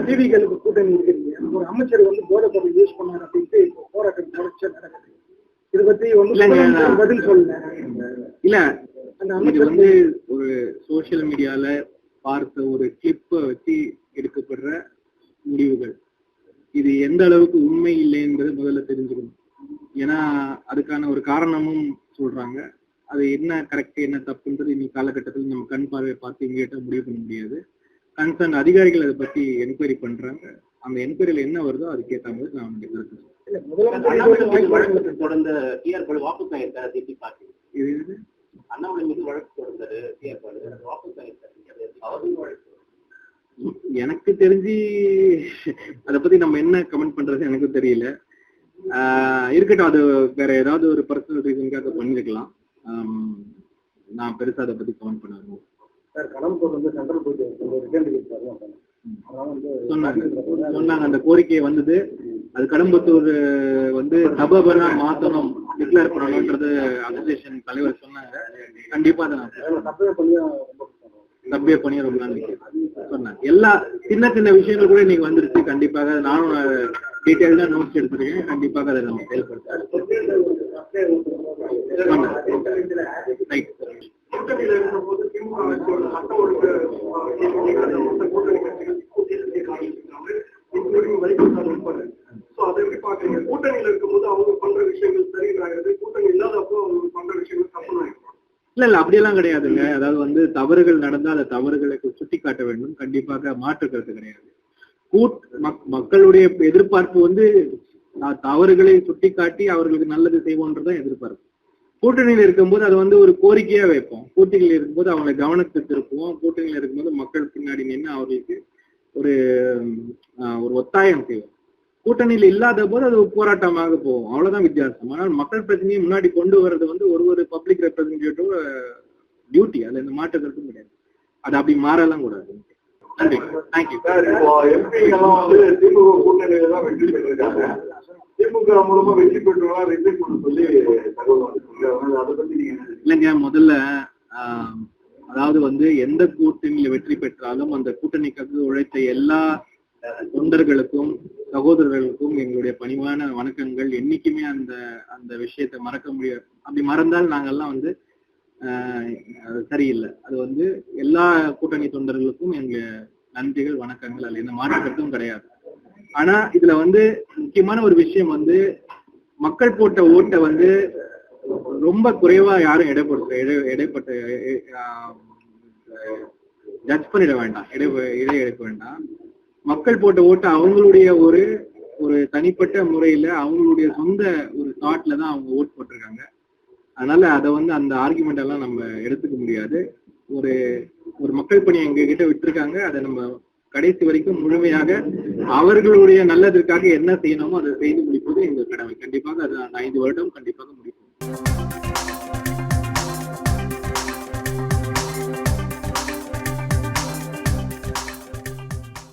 டிவிகளுக்கு கூட்டணி இருக்கிறீங்க, ஒரு அமைச்சர் வந்து போதை பொருள் யூஸ் பண்ணார் அப்படின்ட்டு இப்போ போராட்டம் தொடர்ச்சியா நடக்குது. இதை பத்தி ஒன்றும் பதில் சொல்லல. இல்ல, இது வந்து ஒரு சோசியல் மீடியால பார்த்த ஒரு கிளிப்பை வச்சு எடுக்கப்படுற முடிவுகள். இது எந்த அளவுக்கு உண்மை இல்லைன்றது முதல்ல தெரிஞ்சுக்கணும். ஏன்னா அதுக்கான ஒரு காரணமும் சொல்றாங்க. அது என்ன கரெக்ட் என்ன தப்புன்றது இன்னைக்கு காலகட்டத்தில் நம்ம கண் பார்வை பார்த்து இங்கேட்ட முடிவு பண்ண முடியாது. கன்சர்ன் அதிகாரிகள் அதை பத்தி என்கொயரி பண்றாங்க. அந்த என்கொயரியில என்ன வருதோ அதுக்கேற்ற மாதிரி நான் தொடர்ந்த வாபஸ் இது அண்ணாமலை மீது வழக்கு தொடர்ந்தது. எனக்கு தெரிஞ்சு அதை பத்தி நம்ம என்ன கமெண்ட் பண்றது எனக்கு தெரியல. இருக்கட்டும், அது வேற ஏதாவது ஒரு பர்சனல் ரீசனுக்காக பண்ணிருக்கலாம். நான் பெருசா அதை பத்தி கமெண்ட் பண்ணுவேன். சொன்னாங்க அந்த கோரிக்கை வந்தது. அது கடம்பத்தூர் வந்து சபபனா மாத்தணும், டிக்ளேர் பண்ணணும்ன்றது அசோசியேஷன் தலைவர் சொன்னாங்க. கண்டிப்பா அதை நான் சப்வே பண்ணி ரொம்ப நாள் சொன்னாங்க. எல்லா சின்ன சின்ன விஷயங்கள் கூட இன்னைக்கு வந்துருச்சு. கண்டிப்பாக நானும் டீட்டெயில்டா நோட்ஸ் எடுத்திருக்கேன். கண்டிப்பாக அதை நம்ம செயல்படுத்த கூட்டணியில இருக்கும்போது அவங்க பண்ற விஷயங்கள் சரியாகிறது, கூட்டணி இல்லாதப்போ அவங்க பண்ற விஷயங்கள் தப்பு. இல்ல அப்படியெல்லாம் கிடையாதுங்க. அதாவது வந்து தவறுகள் நடந்தா அந்த தவறுகளுக்கு சுட்டி காட்ட வேண்டும். கண்டிப்பாக மாற்று கருத்து கிடையாது. மக்களுடைய எதிர்பார்ப்பு வந்து தவறுகளை சுட்டி காட்டி அவர்களுக்கு நல்லது செய்வோன்றதான் எதிர்பார்ப்பு. கூட்டணியில் இருக்கும்போது அது வந்து ஒரு கோரிக்கையா வைப்போம். கூட்டணியில் இருக்கும்போது அவங்களை கவனத்தை திருப்புவோம். கூட்டணியில் இருக்கும்போது மக்கள் பின்னாடி நின்று அவர்களுக்கு ஒரு ஒத்தாயம் செய்வோம். கூட்டணியில் இல்லாத போது அது ஒரு போராட்டமாக போகும். அவ்வளவுதான் வித்தியாசம். ஆனால் மக்கள் பிரச்சனையை முன்னாடி கொண்டு வர்றது வந்து ஒரு பப்ளிக் ரெப்ரஸன்டேட்டிவ் டியூட்டி. அதுல இந்த மாற்றத்திற்கும் கிடையாது. அது அப்படி மாறலாம் கூடாது. நன்றி. தேங்க்யூ. திமுக கூட்டணியில தான் வெற்றி பெற்றிருக்காங்க. திமுக மூலமா வெற்றி பெற்றவங்களா ரிசைன் பண்ண சொல்லி அதை பத்தி நீங்க இல்லைங்க, முதல்ல அதாவது வந்து எந்த கூட்டணியில வெற்றி பெற்றாலும் அந்த கூட்டணிக்காக உழைத்த எல்லா தொண்டர்களுக்கும் சகோதரர்களுக்கும் எங்களுடைய பணிவான வணக்கங்கள். என்னைக்குமே அந்த விஷயத்தை மறக்க முடியாது. அப்படி மறந்தால் நாங்கள்லாம் வந்து சரியில்லை. அது வந்து எல்லா கூட்டணி தொண்டர்களுக்கும் எங்க நன்றிகள் வணக்கங்கள். அதுல எந்த மாற்றத்தும் கிடையாது. ஆனா இதுல வந்து முக்கியமான ஒரு விஷயம் வந்து மக்கள் போட்ட ஓட்டை வந்து ரொம்ப குறைவா யாரும் இடைப்பட்ட ஜட்ஜ் பண்ணிட வேண்டாம், எடுக்க வேண்டாம். மக்கள் போட்ட ஓட்டை அவங்களுடைய ஒரு தனிப்பட்ட முறையில அவங்களுடைய சொந்த ஒரு தாட்ல தான் அவங்க ஓட் போட்டிருக்காங்க. அதனால அதை வந்து அந்த ஆர்குமெண்ட் எல்லாம் நம்ம எடுத்துக்க முடியாது. ஒரு மக்கள் பணி எங்க கிட்ட விட்டுருக்காங்க. அதை நம்ம கடைசி வரைக்கும் முழுமையாக அவர்களுடைய நல்லதற்காக என்ன செய்யணுமோ அதை செய்து முடிப்பது எங்கள் கடமை. கண்டிப்பாக அது 5 வருடம் கண்டிப்பாக